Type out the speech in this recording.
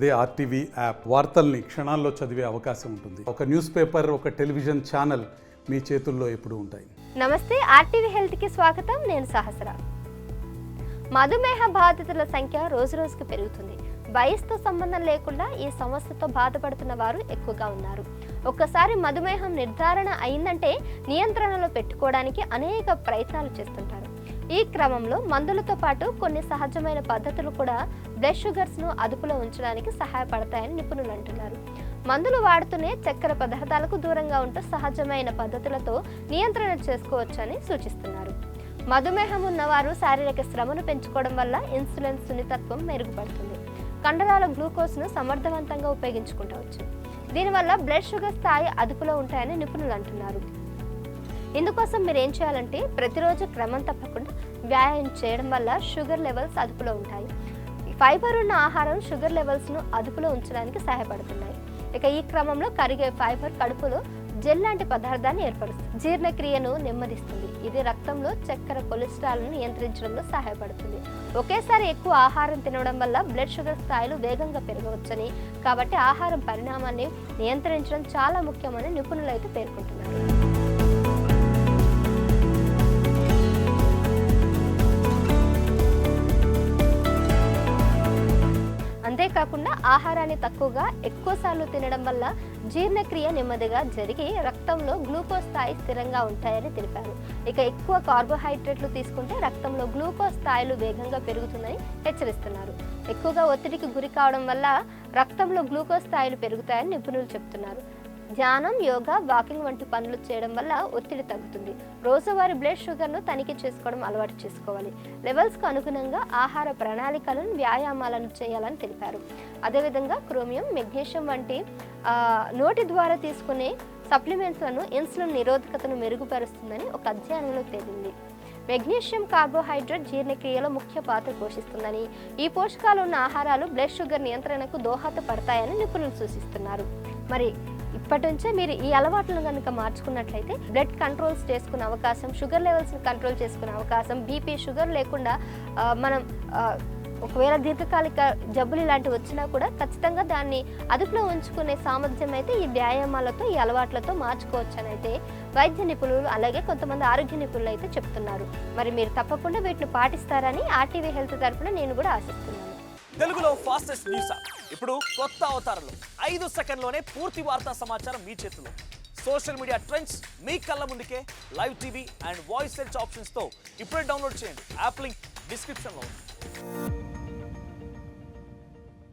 అదే RTV app వార్తల్ని క్షణాల్లో చదివే అవకాశం ఉంటుంది. ఒక న్యూస్ పేపర్, ఒక టెలివిజన్ ఛానల్ మీ చేతుల్లో ఎప్పుడూ ఉంటాయి. నమస్తే, ఆర్టీవీ హెల్త్ కి స్వాగతం. నేను సహస్ర. మధుమేహ బాధితుల సంఖ్య రోజురోజుకు పెరుగుతుంది. వయసుతో సంబంధం లేకుండా ఈ సమస్యతో బాధపడుతున్న వారు ఎక్కువగా ఉన్నారు. ఒక్కసారి మధుమేహం నిర్ధారణ అయిందంటే నియంత్రణలో పెట్టుకోవడానికి అనేక ప్రయత్నాలు చేస్తుంటారు. ఈ క్రమంలో మందులతో పాటు కొన్ని సహజమైన పద్ధతులు కూడా బ్లడ్ షుగర్స్ను అదుపులో ఉంచడానికి సహాయపడతాయని నిపుణులు అంటున్నారు. మందులు వాడుతూనే చక్కెర పదార్థాలకు దూరంగా ఉంటూ సహజమైన పద్ధతులతో నియంత్రణ చేసుకోవచ్చని సూచిస్తున్నారు. మధుమేహం ఉన్నవారు శారీరక శ్రమను పెంచుకోవడం వల్ల ఇన్సులిన్ సున్నితత్వం మెరుగుపడుతుంది. కండరాల గ్లూకోజ్ను సమర్థవంతంగా ఉపయోగించుకోవచ్చు. దీనివల్ల బ్లడ్ షుగర్ స్థాయి అదుపులో ఉంటాయని నిపుణులు అంటున్నారు. ఇందుకోసం మీరు ఏం చేయాలంటే ప్రతిరోజు క్రమం తప్పకుండా వ్యాయామం చేయడం వల్ల షుగర్ లెవెల్స్ అదుపులో ఉంటాయి. ఫైబర్ ఉన్న ఆహారం షుగర్ లెవెల్స్ను అదుపులో ఉంచడానికి సహాయపడుతున్నాయి. ఇక ఈ క్రమంలో కరిగే ఫైబర్ కడుపులో జెల్ లాంటి పదార్థాన్ని ఏర్పరుస్తుంది. జీర్ణక్రియను నెమ్మదిస్తుంది. ఇది రక్తంలో చక్కెర, కొలెస్ట్రాల్ను నియంత్రించడంలో సహాయపడుతుంది. ఒకేసారి ఎక్కువ ఆహారం తినడం వల్ల బ్లడ్ షుగర్ స్థాయిలు వేగంగా పెరగవచ్చని, కాబట్టి ఆహారం పరిణామాన్ని నియంత్రించడం చాలా ముఖ్యమని నిపుణులు అయితే పేర్కొంటున్నారు. అంతేకాకుండా ఆహారాన్ని తక్కువగా ఎక్కువసార్లు తినడం వల్ల జీర్ణక్రియ నెమ్మదిగా జరిగి రక్తంలో గ్లూకోజ్ స్థాయి స్థిరంగా ఉంటాయని తెలిపారు. ఇక ఎక్కువ కార్బోహైడ్రేట్లు తీసుకుంటే రక్తంలో గ్లూకోజ్ స్థాయిలు వేగంగా పెరుగుతుందని హెచ్చరిస్తున్నారు. ఎక్కువగా ఒత్తిడికి గురి కావడం వల్ల రక్తంలో గ్లూకోజ్ స్థాయిలు పెరుగుతాయని నిపుణులు చెబుతున్నారు. ధ్యానం, యోగా, వాకింగ్ వంటి పనులు చేయడం వల్ల ఒత్తిడి తగ్గుతుంది. రోజువారీ బ్లడ్ షుగర్ను తనిఖీ చేసుకోవడం అలవాటు చేసుకోవాలి. లెవెల్స్కు అనుగుణంగా ఆహార ప్రణాళికలను, వ్యాయామాలను చేయాలని తెలిపారు. అదేవిధంగా క్రోమియం, మెగ్నీషియం వంటి నోటి ద్వారా తీసుకునే సప్లిమెంట్లను ఇన్సులిన్ నిరోధకతను మెరుగుపరుస్తుందని ఒక అధ్యయనంలో తేలింది. మెగ్నీషియం కార్బోహైడ్రేట్ జీర్ణక్రియలో ముఖ్య పాత్ర పోషిస్తుందని, ఈ పోషకాలు ఉన్న ఆహారాలు బ్లడ్ షుగర్ నియంత్రణకు దోహదపడతాయని నిపుణులు సూచిస్తున్నారు. మరి ఇప్పటి నుంచే మీరు ఈ అలవాట్లను కనుక మార్చుకున్నట్లయితే బ్లడ్ కంట్రోల్స్ చేసుకునే అవకాశం, షుగర్ లెవెల్స్ని కంట్రోల్ చేసుకునే అవకాశం, బీపీ, షుగర్ లేకుండా మనం ఒకవేళ దీర్ఘకాలిక జబ్బులు ఇలాంటివి వచ్చినా కూడా ఖచ్చితంగా దాన్ని అదుపులో ఉంచుకునే సామర్థ్యం అయితే ఈ వ్యాయామాలతో, ఈ అలవాట్లతో మార్చుకోవచ్చు అని అయితే వైద్య నిపుణులు, అలాగే కొంతమంది ఆరోగ్య నిపుణులు అయితే చెప్తున్నారు. మరి మీరు తప్పకుండా వీటిని పాటిస్తారని ఆర్టీవీ హెల్త్ తరఫున నేను కూడా ఆశిస్తున్నాను. తెలుగులో ఫాస్టెస్ట్ న్యూస్ ఇప్పుడు కొత్త అవతారంలో 5 సెకండ్లోనే పూర్తి వార్తా సమాచారం మీ చేతిలో. సోషల్ మీడియా ట్రెండ్స్ మీ కళ్ళ ముందుకే live TV and voice search ఆప్షన్స్తో ఇప్పుడే డౌన్లోడ్ చేయండి. యాప్ లింక్ డిస్క్రిప్షన్లో ఉంది.